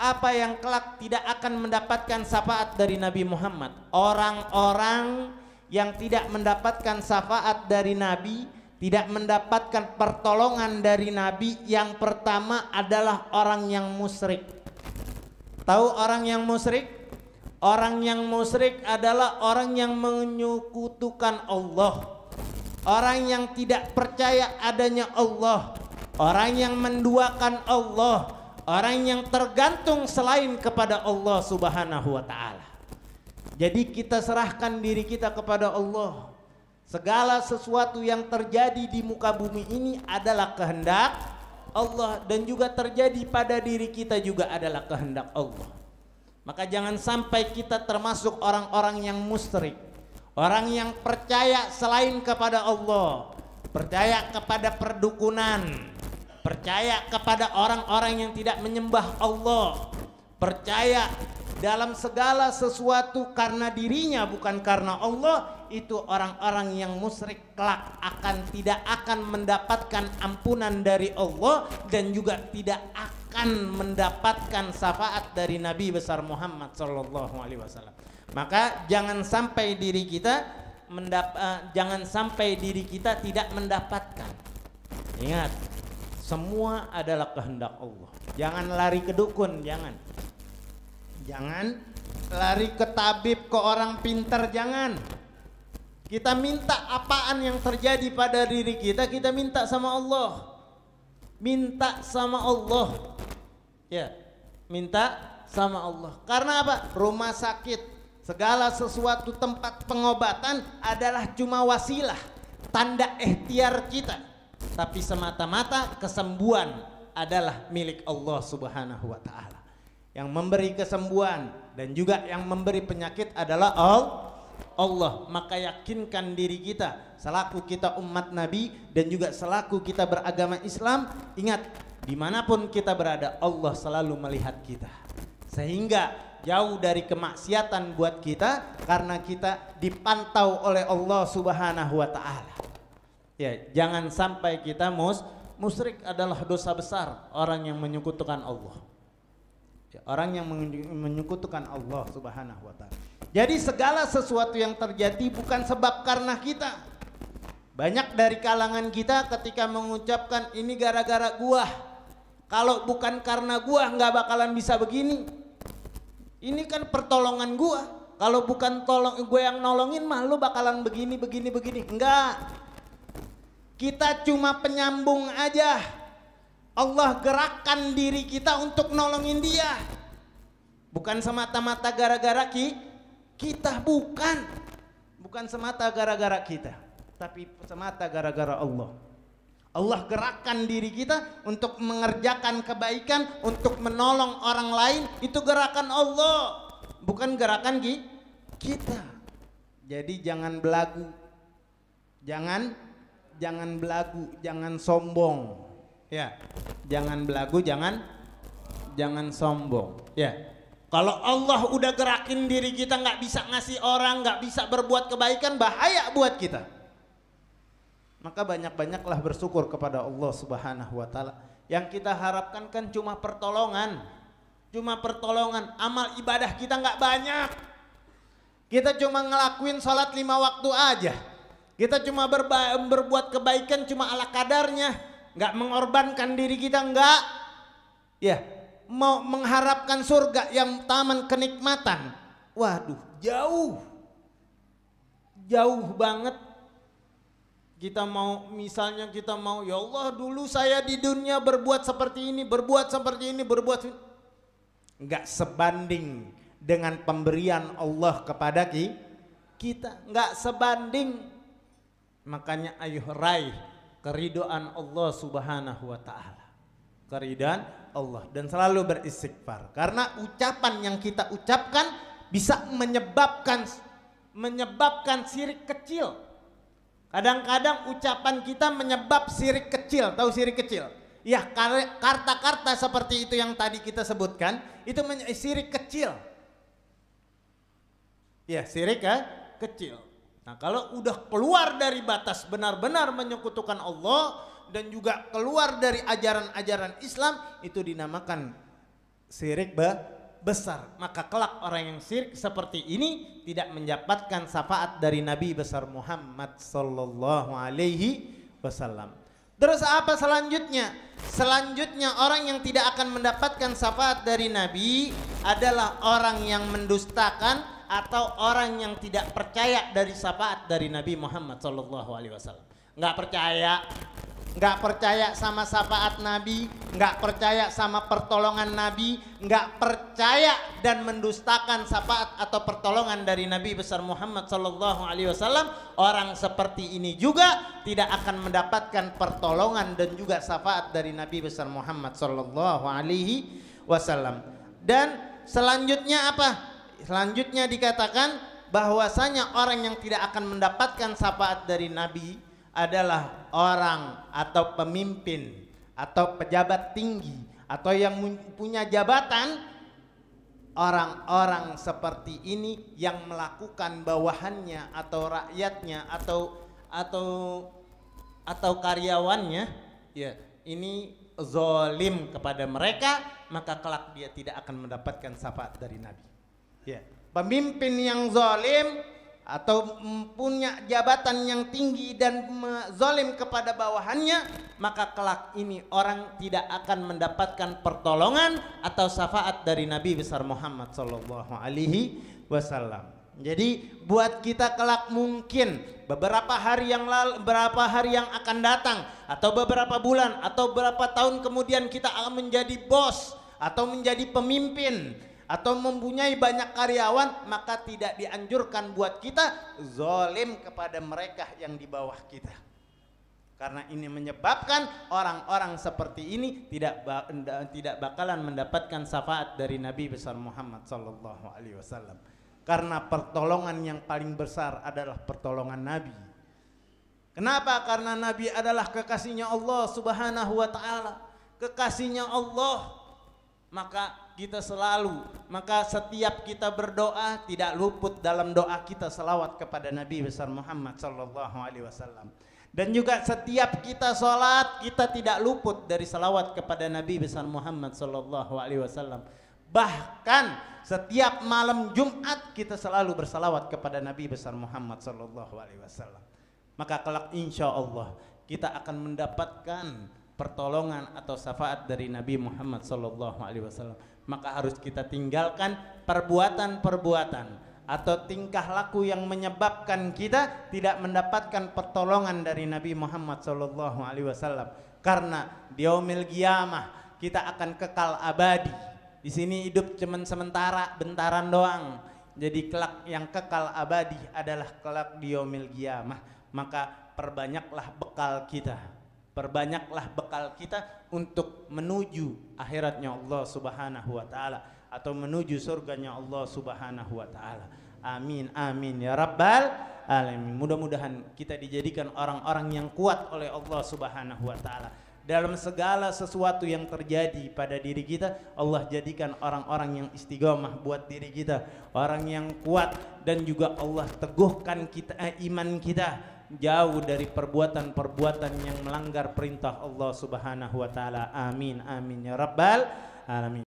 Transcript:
apa yang kelak tidak akan mendapatkan syafaat dari Nabi Muhammad? Orang-orang yang tidak mendapatkan syafaat dari Nabi, tidak mendapatkan pertolongan dari Nabi, yang pertama adalah orang yang musyrik. Tahu orang yang musyrik? Orang yang musyrik adalah orang yang menyekutukan Allah, orang yang tidak percaya adanya Allah, orang yang menduakan Allah, orang yang tergantung selain kepada Allah Subhanahu wa ta'ala. Jadi kita serahkan diri kita kepada Allah. Segala sesuatu yang terjadi di muka bumi ini adalah kehendak Allah, dan juga terjadi pada diri kita juga adalah kehendak Allah. Maka jangan sampai kita termasuk orang-orang yang musyrik, orang yang percaya selain kepada Allah, percaya kepada perdukunan, percaya kepada orang-orang yang tidak menyembah Allah, percaya dalam segala sesuatu karena dirinya bukan karena Allah. Itu orang-orang yang musyrik kelak tidak akan mendapatkan ampunan dari Allah, dan juga tidak akan mendapatkan syafaat dari Nabi besar Muhammad sallallahu alaihi wasallam. Maka jangan sampai diri kita tidak mendapatkan. Ingat, semua adalah kehendak Allah. Jangan lari ke dukun, jangan lari ke tabib, ke orang pintar, jangan. Kita minta apaan yang terjadi pada diri kita, kita minta sama Allah. Minta sama Allah. Ya, minta sama Allah. Karena apa? Rumah sakit, segala sesuatu tempat pengobatan adalah cuma wasilah, tanda ikhtiar kita. Tapi semata-mata kesembuhan adalah milik Allah Subhanahu wa ta'ala. Yang memberi kesembuhan dan juga yang memberi penyakit adalah Allah. Maka yakinkan diri kita selaku kita umat Nabi dan juga selaku kita beragama Islam. Ingat, dimanapun kita berada, Allah selalu melihat kita, sehingga jauh dari kemaksiatan buat kita, karena kita dipantau oleh Allah Subhanahu wa ta'ala. Ya, jangan sampai kita musyrik adalah dosa besar, orang yang menyekutukan Allah. Orang yang menyekutukan Allah Subhanahu wa ta'ala. Jadi segala sesuatu yang terjadi bukan sebab karena kita. Banyak dari kalangan kita ketika mengucapkan ini gara-gara gua, kalau bukan karena gua nggak bakalan bisa begini. Ini kan pertolongan gua, kalau bukan gue yang nolongin mah lu bakalan begini. Enggak. Kita cuma penyambung aja. Allah gerakkan diri kita untuk nolongin dia, bukan semata-mata gara-gara kita, bukan semata gara-gara kita, tapi semata gara-gara Allah. Allah gerakkan diri kita untuk mengerjakan kebaikan, untuk menolong orang lain. Itu gerakan Allah, bukan gerakan kita. Jadi jangan belagu, jangan belagu, jangan sombong. Ya, jangan belagu, jangan sombong. Ya, kalau Allah udah gerakin diri kita, nggak bisa ngasih orang, nggak bisa berbuat kebaikan, bahaya buat kita. Maka banyak-banyaklah bersyukur kepada Allah Subhanahu wa ta'ala. Yang kita harapkan kan cuma pertolongan, amal ibadah kita nggak banyak. Kita cuma ngelakuin sholat 5 waktu aja. Kita cuma berbuat kebaikan cuma ala kadarnya. Nggak mengorbankan diri kita, nggak. Ya, mau mengharapkan surga yang taman kenikmatan, waduh, jauh banget. Kita mau, misalnya kita mau, ya Allah dulu saya di dunia berbuat seperti ini, nggak sebanding dengan pemberian Allah kepada kita, nggak sebanding. Makanya ayo raih keridhaan Allah Subhanahu wa ta'ala, keridhaan Allah, dan selalu beristighfar, karena ucapan yang kita ucapkan bisa menyebabkan syirik kecil. Kadang-kadang ucapan kita menyebab syirik kecil. Tahu syirik kecil? Ya, karta-karta seperti itu yang tadi kita sebutkan, itu syirik kecil. Ya, syirik kecil. Nah, kalau udah keluar dari batas benar-benar menyekutukan Allah dan juga keluar dari ajaran-ajaran Islam, itu dinamakan syirik besar. Maka kelak orang yang syirik seperti ini tidak mendapatkan syafaat dari Nabi besar Muhammad sallallahu alaihi wasallam. Terus apa selanjutnya? Selanjutnya orang yang tidak akan mendapatkan syafaat dari Nabi adalah orang yang mendustakan atau orang yang tidak percaya dari syafaat dari Nabi Muhammad sallallahu alaihi wasallam. Nggak percaya sama syafaat Nabi, nggak percaya sama pertolongan Nabi, nggak percaya dan mendustakan syafaat atau pertolongan dari Nabi besar Muhammad sallallahu alaihi wasallam. Orang seperti ini juga tidak akan mendapatkan pertolongan dan juga syafaat dari Nabi besar Muhammad sallallahu alaihi wasallam. Dan selanjutnya apa? Selanjutnya dikatakan bahwasanya orang yang tidak akan mendapatkan syafaat dari Nabi adalah orang atau pemimpin atau pejabat tinggi atau yang punya jabatan. Orang-orang seperti ini yang melakukan bawahannya atau rakyatnya atau karyawannya, ya, ini zalim kepada mereka, maka kelak dia tidak akan mendapatkan syafaat dari Nabi. Ya, pemimpin yang zalim atau punya jabatan yang tinggi dan zalim kepada bawahannya, maka kelak ini orang tidak akan mendapatkan pertolongan atau syafaat dari Nabi besar Muhammad sallallahu alaihi wasallam. Jadi buat kita kelak mungkin beberapa hari yang akan datang atau beberapa bulan atau beberapa tahun kemudian kita akan menjadi bos atau menjadi pemimpin atau mempunyai banyak karyawan, maka tidak dianjurkan buat kita zalim kepada mereka yang di bawah kita. Karena ini menyebabkan orang-orang seperti ini tidak bakalan mendapatkan syafaat dari Nabi besar Muhammad sallallahu alaihi wasallam. Karena pertolongan yang paling besar adalah pertolongan Nabi. Kenapa? Karena Nabi adalah kekasihnya Allah Subhanahu wa taala. Kekasihnya Allah. Maka setiap kita berdoa tidak luput dalam doa kita selawat kepada Nabi besar Muhammad sallallahu alaihi wasallam. Dan juga setiap kita sholat kita tidak luput dari selawat kepada Nabi besar Muhammad sallallahu alaihi wasallam. Bahkan setiap malam Jumat kita selalu bersalawat kepada Nabi besar Muhammad sallallahu alaihi wasallam. Maka kelak insya Allah kita akan mendapatkan pertolongan atau syafaat dari Nabi Muhammad sallallahu alaihi wasallam. Maka harus kita tinggalkan perbuatan-perbuatan atau tingkah laku yang menyebabkan kita tidak mendapatkan pertolongan dari Nabi Muhammad sallallahu alaihi wasallam. Karena di yaumil qiyamah kita akan kekal abadi. Di sini hidup cuman sementara, bentaran doang. Jadi kelak yang kekal abadi adalah kelak di yaumil qiyamah. Maka perbanyaklah bekal kita. Perbanyaklah bekal kita untuk menuju akhiratnya Allah Subhanahu wa taala atau menuju surganya Allah Subhanahu wa taala. Amin amin ya rabbal alamin. Mudah-mudahan kita dijadikan orang-orang yang kuat oleh Allah Subhanahu wa taala. Dalam segala sesuatu yang terjadi pada diri kita, Allah jadikan orang-orang yang istiqomah buat diri kita, orang yang kuat, dan juga Allah teguhkan kita iman kita jauh dari perbuatan-perbuatan yang melanggar perintah Allah Subhanahu wa taala. Amin amin ya rabbal alamin.